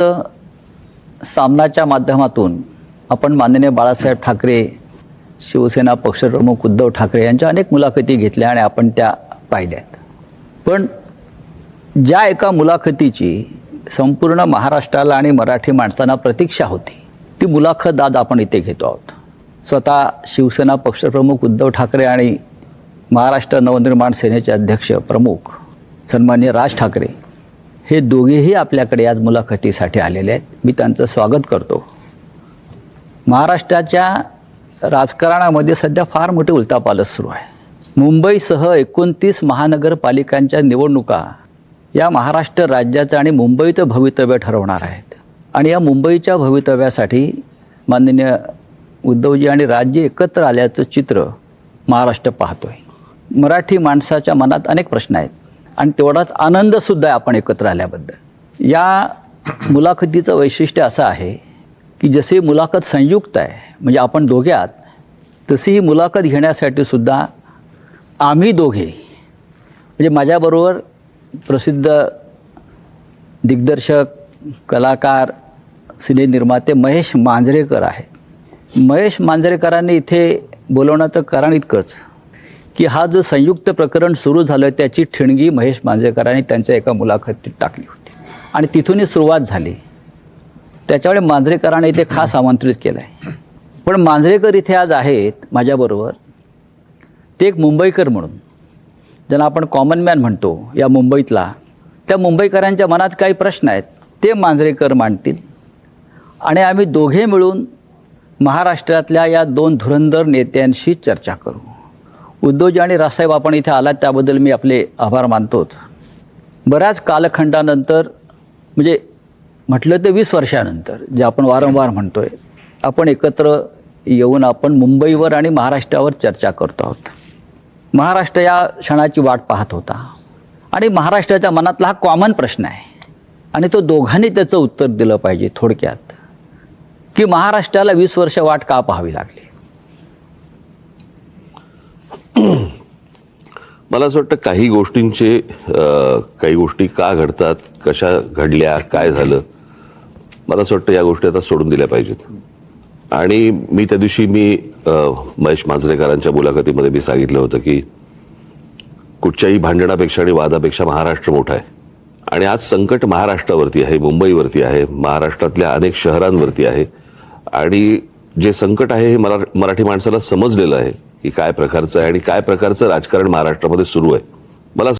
सामनाच्या माध्यमातून आपण माननीय बाळासाहेब ठाकरे, शिवसेना पक्षप्रमुख उद्धव ठाकरे यांच्या अनेक मुलाखती घेतल्या आणि आपण त्या पाहिल्यात. पण ज्या एका मुलाखतीची संपूर्ण महाराष्ट्राला आणि मराठी माणसांना प्रतीक्षा होती, ती मुलाखत आज आपण इथे घेतो आहोत. स्वतः शिवसेना पक्षप्रमुख उद्धव ठाकरे आणि महाराष्ट्र नवनिर्माण सेनेचे अध्यक्ष प्रमुख सन्माननीय राज ठाकरे हे दोघेही आपल्याकडे आज मुलाखतीसाठी आलेले आहेत. मी त्यांचं स्वागत करतो. महाराष्ट्राच्या राजकारणामध्ये सध्या फार मोठी उलथापालथ सुरू आहे. मुंबईसह 29 महानगरपालिकांच्या निवडणुका या महाराष्ट्र राज्याचं आणि मुंबईचं भवितव्य ठरवणार आहेत. आणि या मुंबईच्या भवितव्यासाठी माननीय उद्धवजी आणि राज्य एकत्र आल्याचं चित्र महाराष्ट्र पाहतोय. मराठी माणसाच्या मनात अनेक प्रश्न आहेत आणि तेवढाच आनंदसुद्धा आहे आपण एकत्र आल्याबद्दल. या मुलाखतीचं वैशिष्ट्य असं आहे की जशी मुलाखत संयुक्त आहे, म्हणजे आपण दोघे आहात, तशी ही मुलाखत घेण्यासाठी सुद्धा आम्ही दोघे, म्हणजे माझ्याबरोबर प्रसिद्ध दिग्दर्शक, कलाकार, सिने निर्माते महेश मांजरेकर आहेत. महेश मांजरेकरांनी इथे बोलवण्याचं कारण इतकंच की हा जो संयुक्त प्रकरण सुरू झालं त्याची ठिणगी महेश मांजरेकरांनी त्यांच्या एका मुलाखतीत टाकली होती आणि तिथूनही सुरुवात झाली. त्याच्यामुळे मांजरेकरांनी इथे खास आमंत्रित केलं आहे. पण मांजरेकर इथे आज आहेत माझ्याबरोबर. ते एक मुंबईकर म्हणून, ज्यांना आपण कॉमन मॅन म्हणतो या मुंबईतला, त्या मुंबईकरांच्या मनात काही प्रश्न आहेत ते मांजरेकर मांडतील आणि आम्ही दोघे मिळून महाराष्ट्रातल्या या दोन धुरंधर नेत्यांशी चर्चा करू. उद्धवजी आणि राजसाहेब, आपण इथे आलात त्याबद्दल मी आपले आभार मानतोच. बऱ्याच कालखंडानंतर, म्हणजे म्हटलं तर 20 वर्षानंतर, जे आपण वारंवार म्हणतोय, आपण एकत्र येऊन आपण मुंबईवर आणि महाराष्ट्रावर चर्चा करतो आहोत. महाराष्ट्र या क्षणाची वाट पाहत होता आणि महाराष्ट्राच्या मनातला हा कॉमन प्रश्न आहे आणि तो दोघांनी त्याचं उत्तर दिलं पाहिजे. थोडक्यात की महाराष्ट्राला 20 वर्ष वाट का पाहावी लागली. मला असं वाटतं काही गोष्टी का घडतात, कशा घडल्या, काय झालं, मला असं वाटतं या गोष्टी आता सोडून दिल्या पाहिजेत. आणि मी त्या दिवशी महेश मांजरेकरांच्या मुलाखतीमध्ये मी सांगितलं होतं की कुठच्याही भांडणापेक्षा आणि वादापेक्षा महाराष्ट्र मोठा आहे आणि आज संकट महाराष्ट्रावरती आहे, मुंबईवरती आहे, महाराष्ट्रातल्या अनेक शहरांवरती आहे. आणि जे संकट आहे हे मराठी माणसाला समजलेलं आहे की काय प्रकारचं आहे आणि काय प्रकारचं राजकारण महाराष्ट्रामध्ये सुरू आहे. मला